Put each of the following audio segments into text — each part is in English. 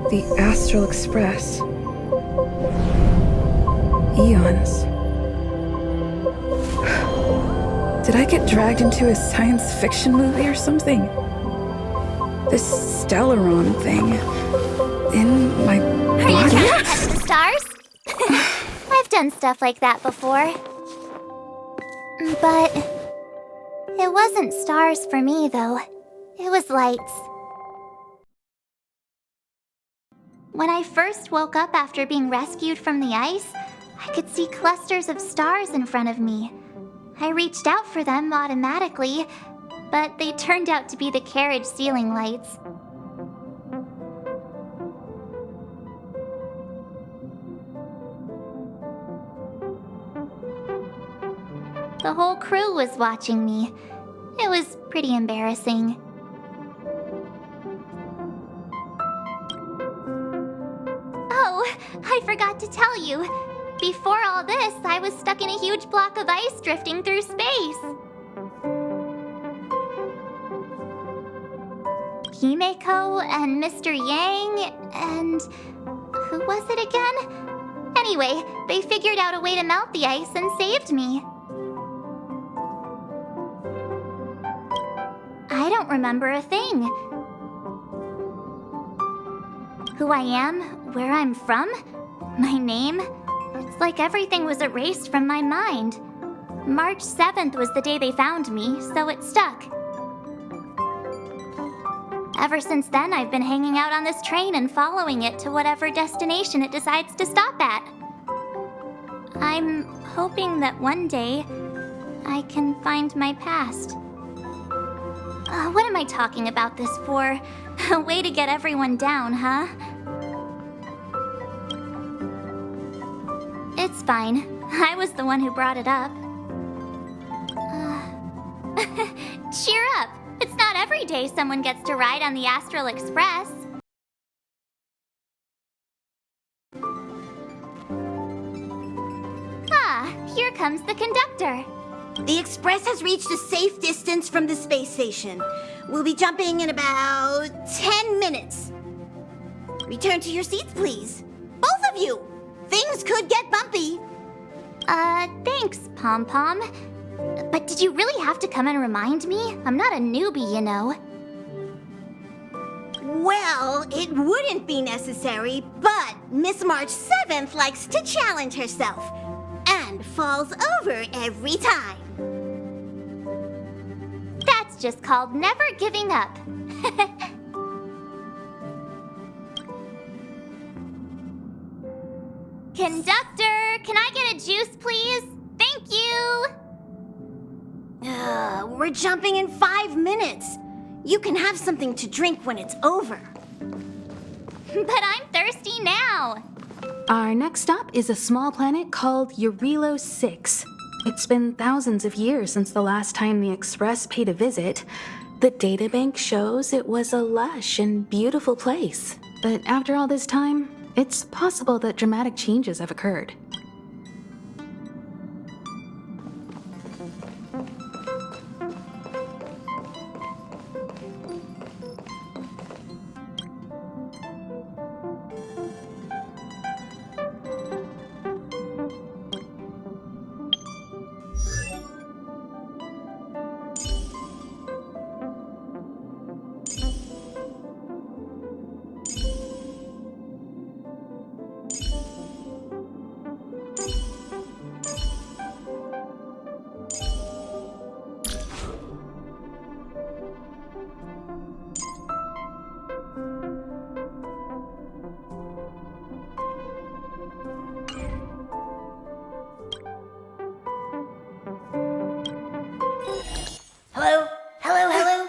The Astral Express. Eons. Did I get dragged into a science fiction movie or something? This Stellaron thing in my Are you body? trying to touch the stars? I've done stuff like that before. But it wasn't stars for me, though. It was lights. When I first woke up after being rescued from the ice, I could see clusters of stars in front of me. I reached out for them automatically, but they turned out to be the carriage ceiling lights. The whole crew was watching me. It was pretty embarrassing. Oh, I forgot to tell you. Before all this, I was stuck in a huge block of ice drifting through space. Himeko and Mr. Yang and... who was it again? Anyway, they figured out a way to melt the ice and saved me. I don't remember a thing. Who I am, where I'm from, my name. It's like everything was erased from my mind. March 7th was the day they found me, so it stuck. Ever since then, I've been hanging out on this train and following it to whatever destination it decides to stop at. I'm hoping that one day I can find my past. What am I talking about this for? A way to get everyone down, huh? It's fine. I was the one who brought it up. Cheer up! It's not every day someone gets to ride on the Astral Express. Ah, here comes the conductor. The Express has reached a safe distance from the space station. We'll be jumping in about 10 minutes. Return to your seats, please. Both of you! Things could get bumpy. Thanks, Pom Pom. But did you really have to come and remind me? I'm not a newbie, you know. Well, it wouldn't be necessary, but Miss March 7th likes to challenge herself and falls over every time. That's just called never giving up. Conductor, can I get a juice, please? Thank you! We're jumping in 5 minutes. You can have something to drink when it's over. But I'm thirsty now. Our next stop is a small planet called Eurilo 6. It's been thousands of years since the last time the Express paid a visit. The databank shows it was a lush and beautiful place. But after all this time, it's possible that dramatic changes have occurred. Hello? Hello, hello?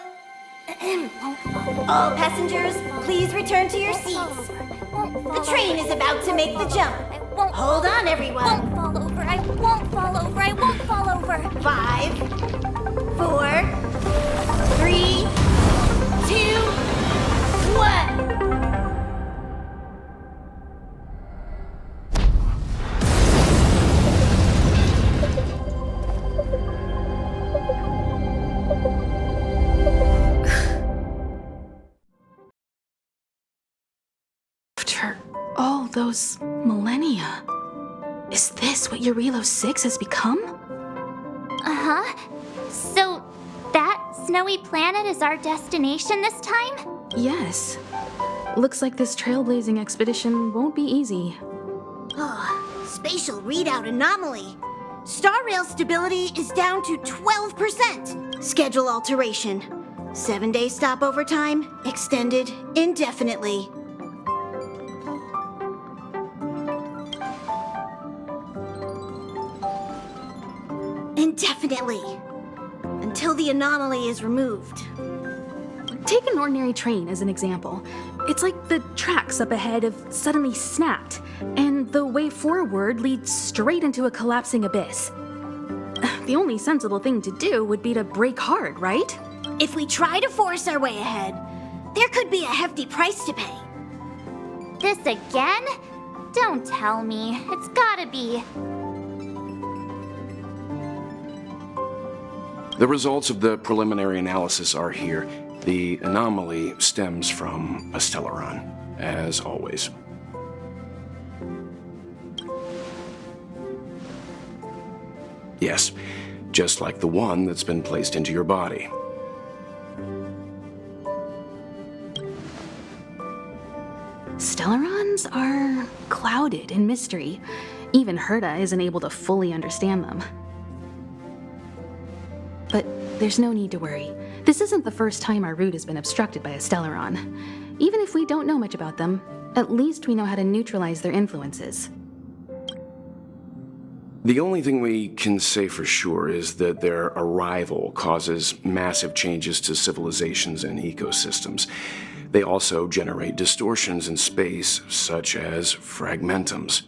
All passengers, please return to your seats. The train is about to make the jump. Hold on, everyone. I won't fall over. I won't fall over. I won't fall over. 5, 4, 3, 2, 1. After all those millennia, is this what Eurilo 6 has become? Uh-huh. So, that snowy planet is our destination this time? Yes. Looks like this trailblazing expedition won't be easy. Spatial readout anomaly. Star rail stability is down to 12%. Schedule alteration. 7-day stopover time extended indefinitely. Indefinitely. Until the anomaly is removed. Take an ordinary train as an example. It's like the tracks up ahead have suddenly snapped, and the way forward leads straight into a collapsing abyss. The only sensible thing to do would be to brake hard, right? If we try to force our way ahead, there could be a hefty price to pay. This again? Don't tell me. It's gotta be. The results of the preliminary analysis are here. The anomaly stems from a Stellaron, as always. Yes, just like the one that's been placed into your body. Stellarons are clouded in mystery. Even Herta isn't able to fully understand them. But there's no need to worry. This isn't the first time our route has been obstructed by a Stellaron. Even if we don't know much about them, at least we know how to neutralize their influences. The only thing we can say for sure is that their arrival causes massive changes to civilizations and ecosystems. They also generate distortions in space, such as fragmentums.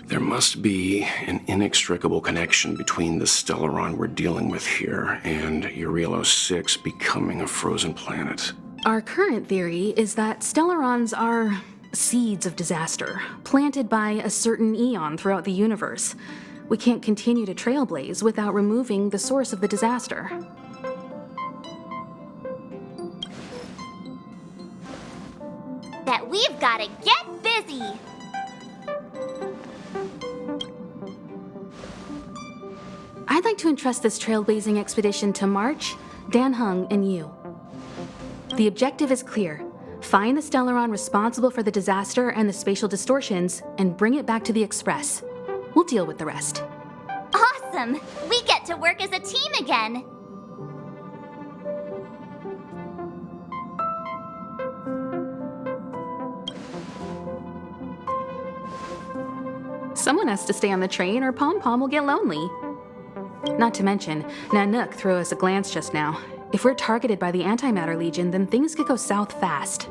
There must be an inextricable connection between the Stellaron we're dealing with here and Eurilo 6 becoming a frozen planet. Our current theory is that Stellarons are seeds of disaster, planted by a certain eon throughout the universe. We can't continue to trailblaze without removing the source of the disaster. That we've gotta get busy! I'd like to entrust this trailblazing expedition to March, Dan Hung, and you. The objective is clear. Find the Stellaron responsible for the disaster and the spatial distortions, and bring it back to the Express. We'll deal with the rest. Awesome! We get to work as a team again! Someone has to stay on the train or Pom Pom will get lonely. Not to mention, Nanook threw us a glance just now. If we're targeted by the Antimatter Legion, then things could go south fast.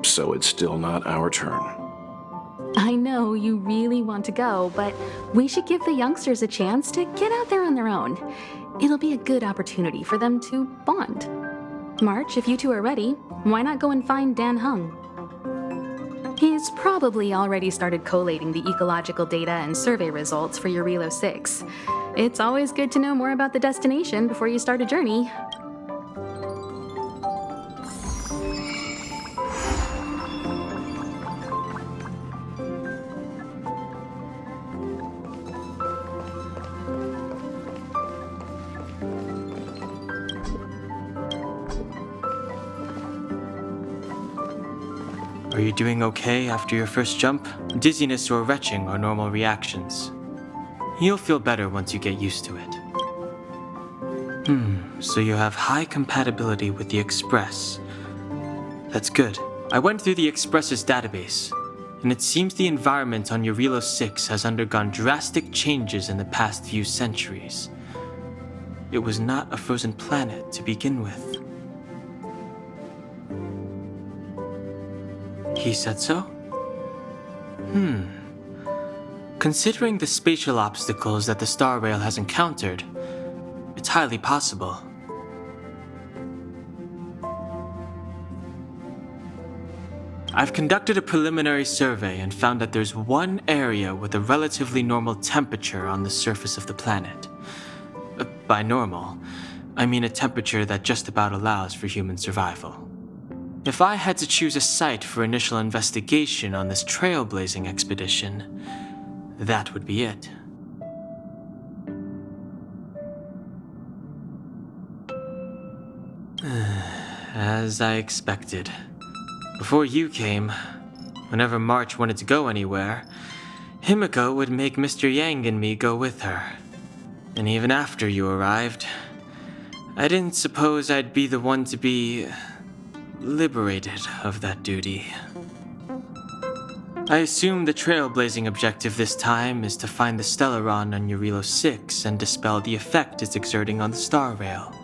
So it's still not our turn. I know you really want to go, but we should give the youngsters a chance to get out there on their own. It'll be a good opportunity for them to bond. March, if you two are ready, why not go and find Dan Hung? He's probably already started collating the ecological data and survey results for Eurilo 6. It's always good to know more about the destination before you start a journey. Are you doing okay after your first jump? Dizziness or retching are normal reactions. You'll feel better once you get used to it. So you have high compatibility with the Express. That's good. I went through the Express's database, and it seems the environment on Eurilo 6 has undergone drastic changes in the past few centuries. It was not a frozen planet to begin with. He said so? Considering the spatial obstacles that the Star Rail has encountered, it's highly possible. I've conducted a preliminary survey and found that there's one area with a relatively normal temperature on the surface of the planet. By normal, I mean a temperature that just about allows for human survival. If I had to choose a site for initial investigation on this trailblazing expedition, that would be it. As I expected. Before you came, whenever March wanted to go anywhere, Himiko would make Mr. Yang and me go with her. And even after you arrived, I didn't suppose I'd be the one to be liberated of that duty. I assume the trailblazing objective this time is to find the Stellaron on Eurilo 6 and dispel the effect it's exerting on the Star Rail.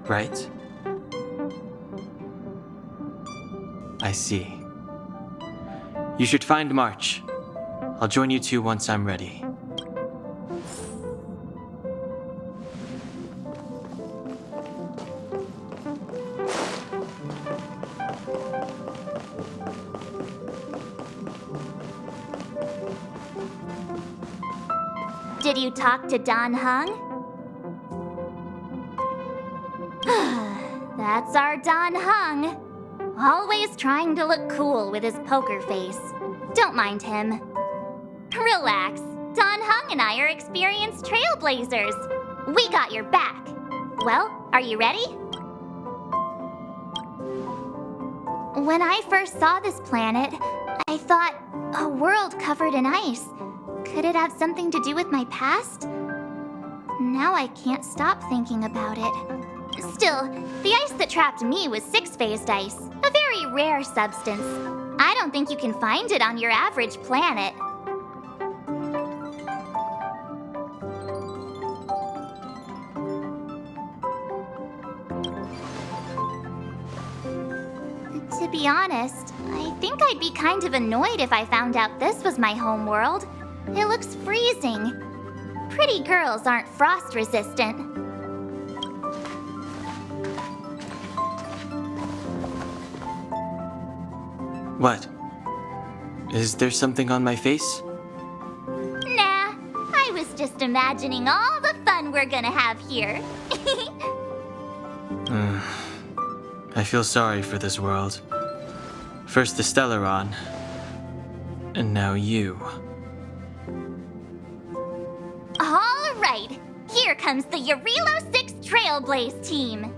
Right? I see. You should find March. I'll join you two once I'm ready. Did you talk to Don Hung? That's our Don Hung. Always trying to look cool with his poker face. Don't mind him. Relax. Don Hung and I are experienced trailblazers. We got your back. Well, are you ready? When I first saw this planet, I thought, a world covered in ice. Could it have something to do with my past? Now I can't stop thinking about it. Still, the ice that trapped me was six-phased ice, a very rare substance. I don't think you can find it on your average planet. To be honest, I think I'd be kind of annoyed if I found out this was my home world. It looks freezing. Pretty girls aren't frost resistant. What? Is there something on my face? Nah, I was just imagining all the fun we're gonna have here. I feel sorry for this world. First the Stellaron, and now you. All right, here comes the Eurilo 6 Trailblaze team.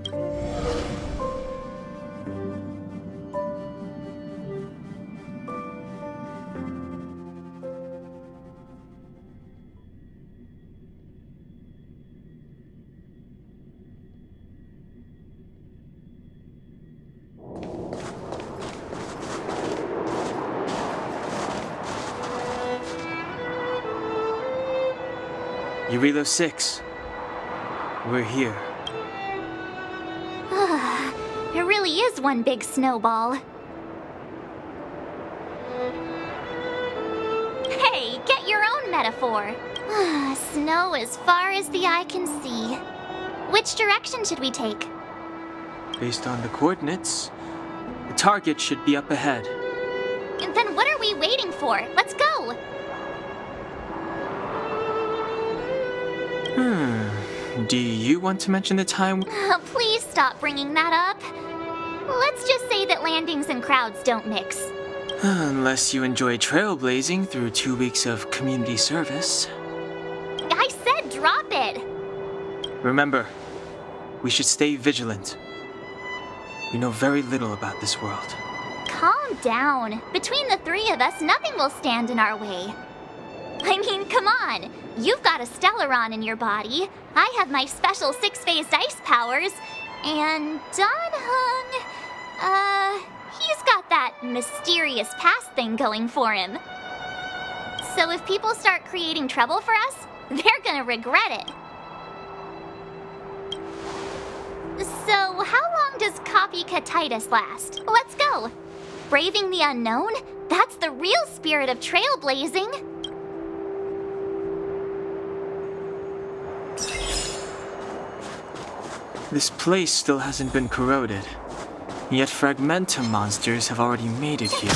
Eurilo 6. We're here. It really is one big snowball. Hey, get your own metaphor. Snow as far as the eye can see. Which direction should we take? Based on the coordinates, the target should be up ahead. Then what are we waiting for? Let's go! Do you want to mention the time? Please stop bringing that up. Let's just say that landings and crowds don't mix. Unless you enjoy trailblazing through 2 weeks of community service. I said drop it! Remember, we should stay vigilant. We know very little about this world. Calm down. Between the three of us, nothing will stand in our way. I mean, come on. You've got a Stellaron in your body. I have my special six-phased ice powers. And Don Hung, he's got that mysterious past thing going for him. So if people start creating trouble for us, they're gonna regret it. So how long does copycatitis last? Let's go. Braving the unknown? That's the real spirit of trailblazing. This place still hasn't been corroded, yet fragmentum monsters have already made it here.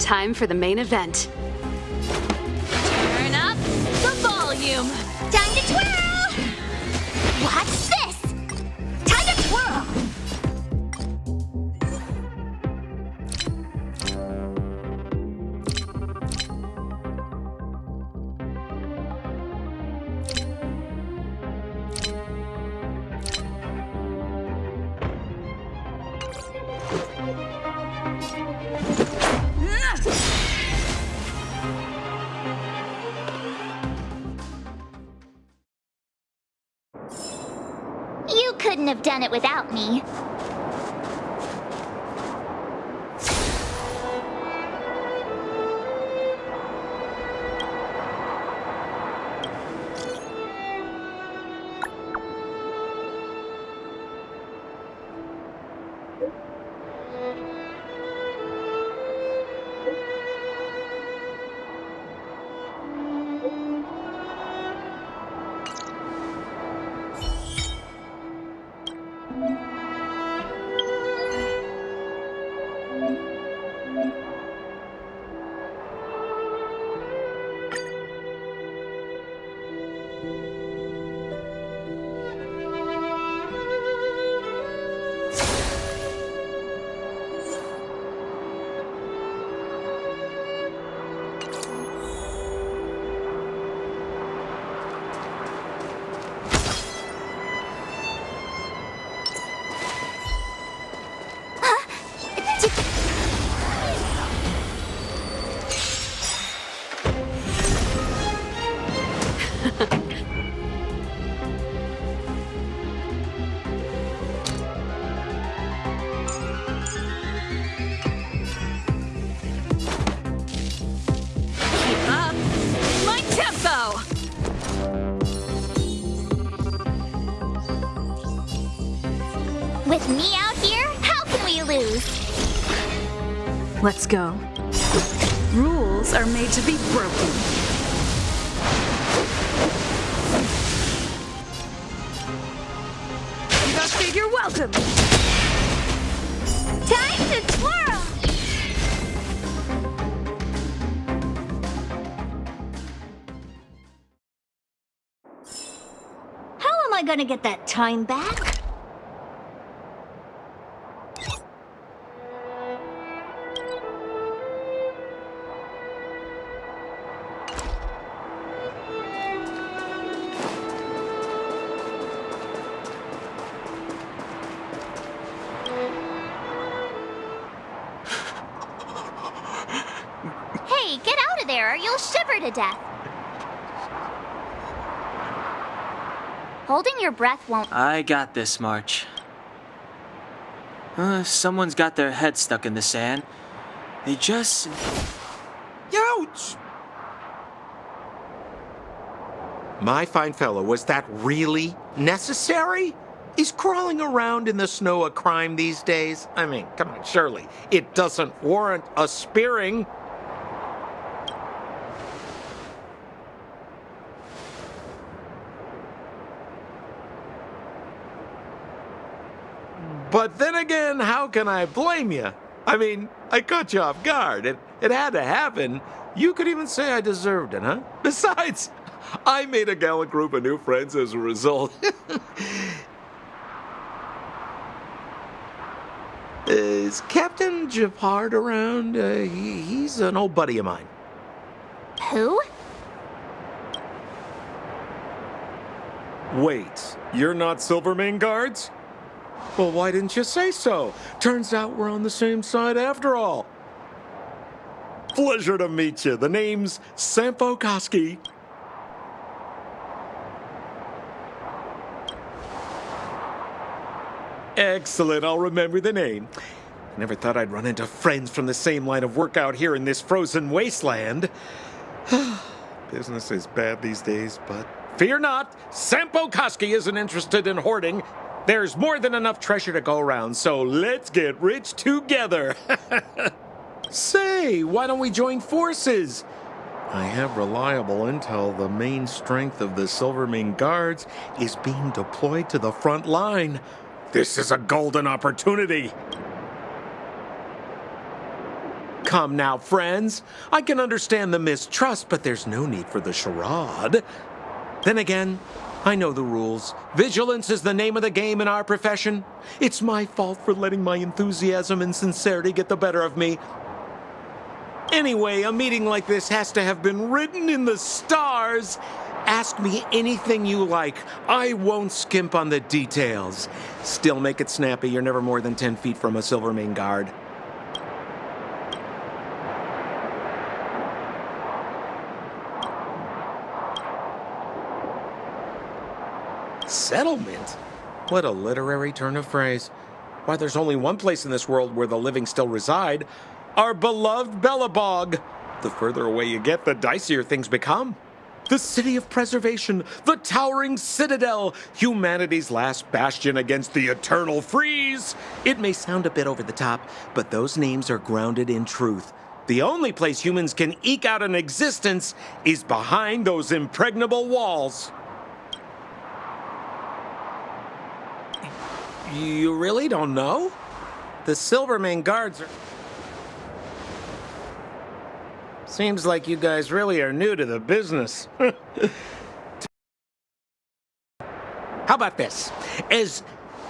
time for the main event. Turn up the volume. Time to twirl! What's this? Time to twirl! You couldn't have done it without me. With me out here, how can we lose? Let's go. Rules are made to be broken. You got Steve, you're welcome. Time to twirl! How am I gonna get that time back? Hey, get out of there or you'll shiver to death. Holding your breath won't... I got this, March. Someone's got their head stuck in the sand. They just... Ouch! My fine fellow, was that really necessary? Is crawling around in the snow a crime these days? I mean, come on, surely. It doesn't warrant a spearing. But then again, how can I blame you? I mean, I caught you off guard. It had to happen. You could even say I deserved it, huh? Besides, I made a gallant group of new friends as a result. Is Captain Japard around? He's an old buddy of mine. Who? Wait, you're not Silvermane Guards? Well, why didn't you say so? Turns out we're on the same side after all. Pleasure to meet you. The name's Sampo Koski. Excellent, I'll remember the name. I never thought I'd run into friends from the same line of work out here in this frozen wasteland. Business is bad these days, but fear not, Sampo Koski isn't interested in hoarding. There's more than enough treasure to go around, so let's get rich together. Say, why don't we join forces? I have reliable intel the main strength of the Silvermane Guards is being deployed to the front line. This is a golden opportunity. Come now, friends. I can understand the mistrust, but there's no need for the charade. Then again, I know the rules. Vigilance is the name of the game in our profession. It's my fault for letting my enthusiasm and sincerity get the better of me. Anyway, a meeting like this has to have been written in the stars. Ask me anything you like. I won't skimp on the details. Still make it snappy. You're never more than 10 feet from a Silvermane guard. Settlement? What a literary turn of phrase. Why, there's only one place in this world where the living still reside. Our beloved Bellabog. The further away you get, the dicier things become. The city of preservation, the towering citadel, humanity's last bastion against the eternal freeze. It may sound a bit over the top, but those names are grounded in truth. The only place humans can eke out an existence is behind those impregnable walls. You really don't know? The Silvermane guards are... Seems like you guys really are new to the business. How about this? As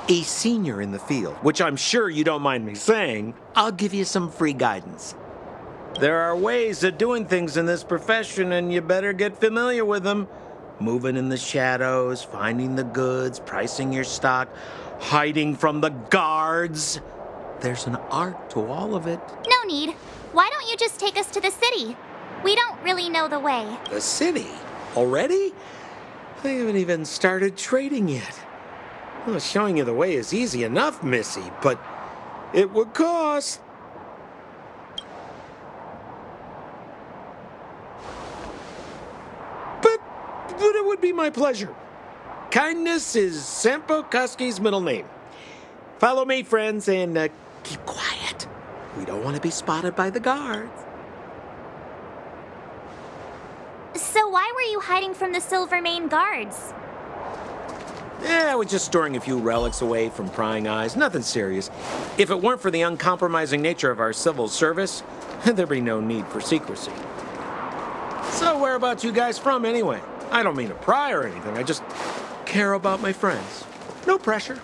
a senior in the field, which I'm sure you don't mind me saying, I'll give you some free guidance. There are ways of doing things in this profession, and you better get familiar with them. Moving in the shadows, finding the goods, pricing your stock, hiding from the guards. There's an art to all of it. No need. Why don't you just take us to the city? We don't really know the way. The city? Already? I haven't even started trading yet. Well, showing you the way is easy enough, Missy, but it would cost. But it would be my pleasure. Kindness is Sampo Koski's middle name. Follow me, friends, and keep quiet. We don't want to be spotted by the guards. So why were you hiding from the Silvermane guards? I was just storing a few relics away from prying eyes. Nothing serious. If it weren't for the uncompromising nature of our civil service, there'd be no need for secrecy. So whereabouts you guys from, anyway? I don't mean to pry or anything. I just care about my friends. No pressure.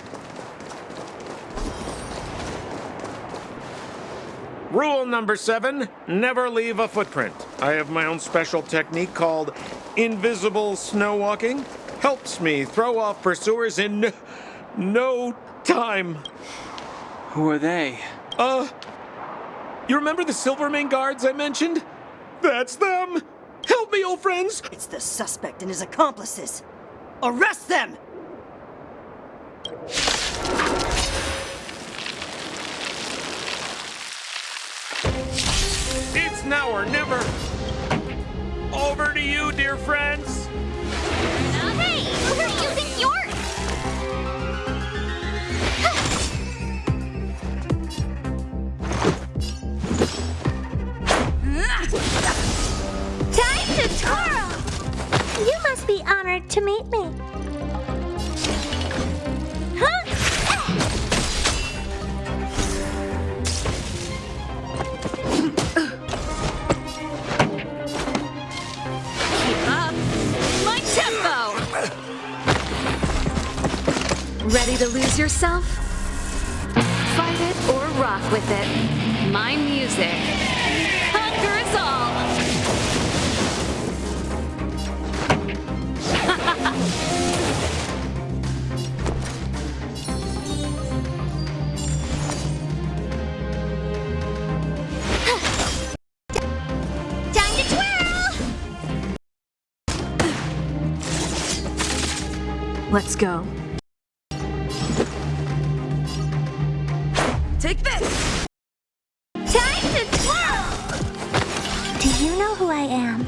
Rule number 7, never leave a footprint. I have my own special technique called invisible snow walking. Helps me throw off pursuers in no time. Who are they? You remember the Silvermane guards I mentioned? That's them! Help me, old friends! It's the suspect and his accomplices. Arrest them! It's now or never. Over to you, dear friends. Hey, we're using yours! Time to twirl! You must be honored to meet me. Keep up. My tempo! Ready to lose yourself? Fight it or rock with it. My music. Hunger is all! Time to twirl! Let's go. Take this! Time to twirl! Do you know who I am?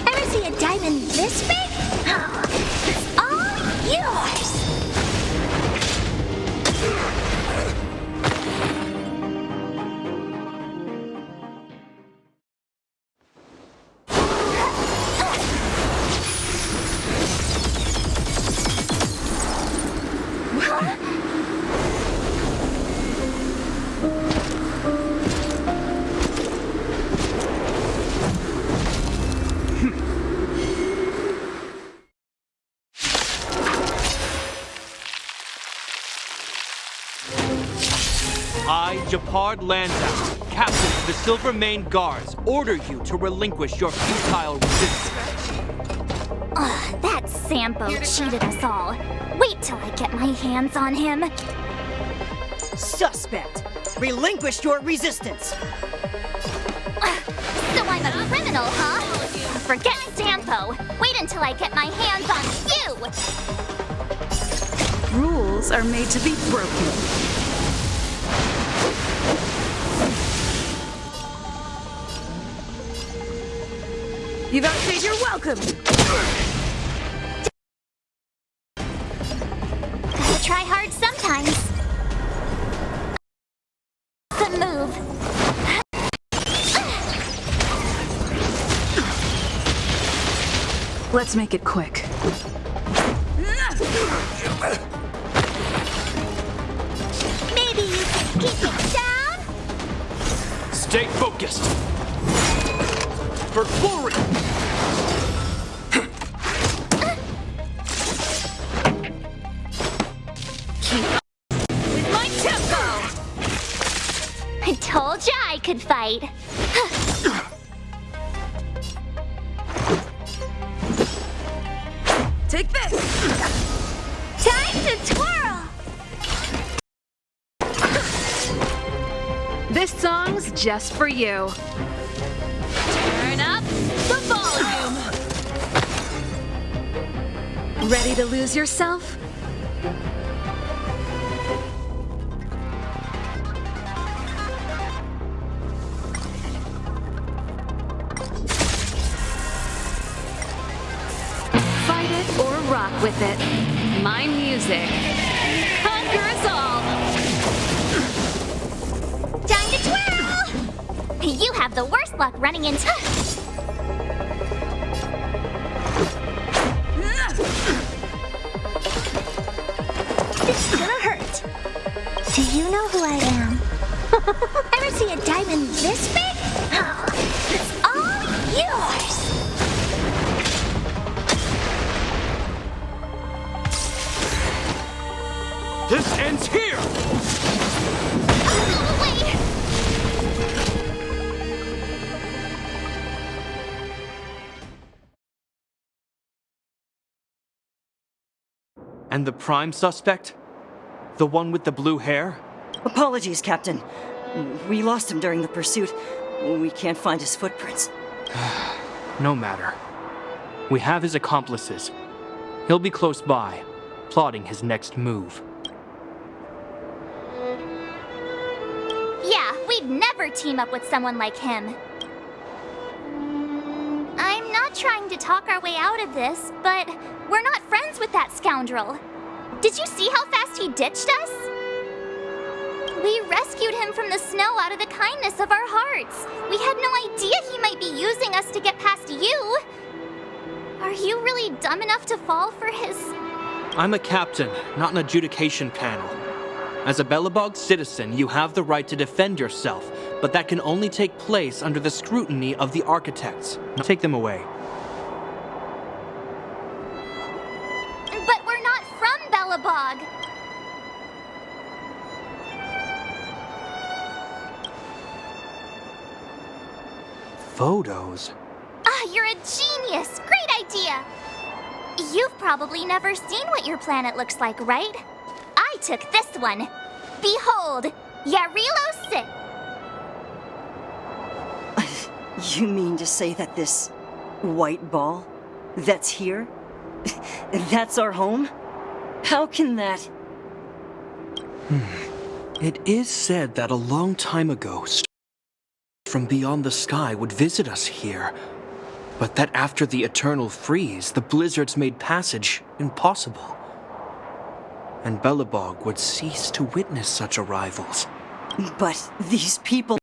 Ever see a diamond this big? It's all yours! I, Japard Landau, Captain of the Silver Mane Guards, order you to relinquish your futile resistance. Ugh, that Sampo cheated us all. Wait till I get my hands on him. Suspect, relinquish your resistance. So I'm a criminal, huh? Forget Sampo. Wait until I get my hands on you! Rules are made to be broken. You've outstayed your welcome! Gotta try hard sometimes. Good move. Let's make it quick. Maybe you can keep it down? Stay focused. For glory! With my tempo! I told ya I could fight. Take this! Time to twirl! This song's just for you. Turn up the volume. Ready to lose yourself? Fight it or rock with it. My music. Conquer us all. Time to twirl! You have the worst luck running into... This is gonna hurt. Do you know who I am? Ever see a diamond this big? Oh, it's all yours! This ends here! Wait! And the prime suspect? The one with the blue hair? Apologies, Captain. We lost him during the pursuit. We can't find his footprints. No matter. We have his accomplices. He'll be close by, plotting his next move. Yeah, we'd never team up with someone like him. I'm not trying to talk our way out of this, but we're not friends with that scoundrel. Did you see how fast he ditched us? We rescued him from the snow out of the kindness of our hearts. We had no idea he might be using us to get past you. Are you really dumb enough to fall for his... I'm a captain, not an adjudication panel. As a Belobog citizen, you have the right to defend yourself, but that can only take place under the scrutiny of the architects. Now take them away. But we're not from Belobog. Photos? Ah, you're a genius! Great idea! You've probably never seen what your planet looks like, right? I took this one. Behold, Yarilo 6. You mean to say that this white ball that's here? That's our home? How can that... It is said that a long time ago, from beyond the sky would visit us here, but that after the eternal freeze, the blizzards made passage impossible. And Belobog would cease to witness such arrivals. But these people...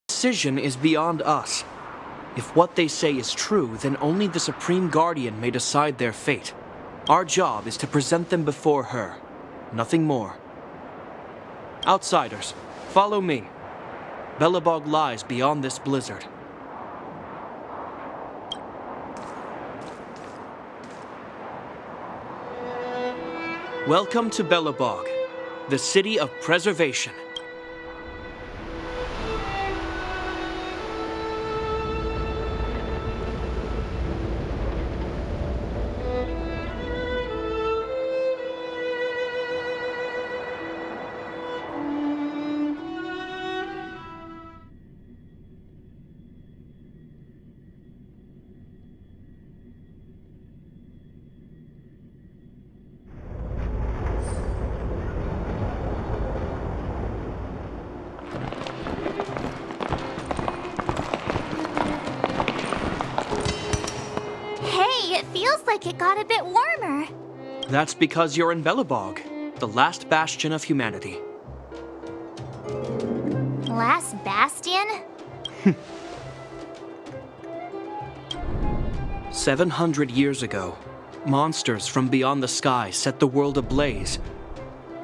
Decision is beyond us. If what they say is true, then only the Supreme Guardian may decide their fate. Our job is to present them before her. Nothing more. Outsiders, follow me. Belobog lies beyond this blizzard. Welcome to Belobog, the city of preservation. feels like it got a bit warmer. That's because you're in Belobog, the last bastion of humanity. Last bastion? 700 years ago, monsters from beyond the sky set the world ablaze.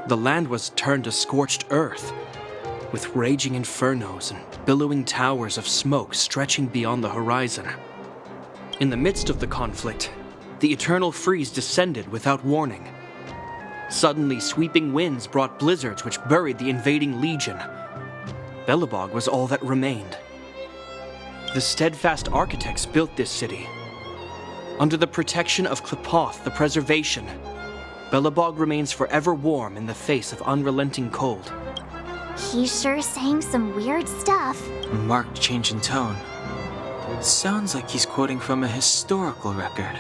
The land was turned to scorched earth, with raging infernos and billowing towers of smoke stretching beyond the horizon. In the midst of the conflict, the eternal freeze descended without warning. Suddenly, sweeping winds brought blizzards which buried the invading legion. Belobog was all that remained. The steadfast architects built this city. Under the protection of Klepoth, the Preservation, Belobog remains forever warm in the face of unrelenting cold. He's sure saying some weird stuff. A marked change in tone. Sounds like he's quoting from a historical record.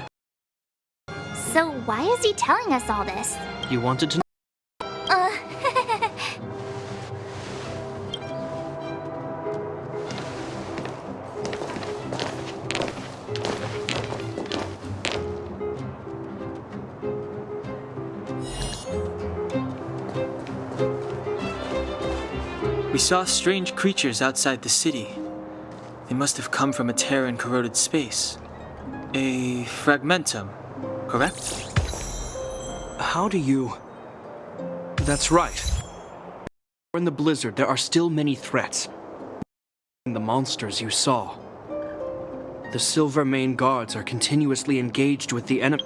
So why is he telling us all this? You wanted to know? We saw strange creatures outside the city. They must have come from a tear in corroded space. A fragmentum, correct? How do you... That's right. In the blizzard, there are still many threats. The monsters you saw. The Silver Mane guards are continuously engaged with the enemy.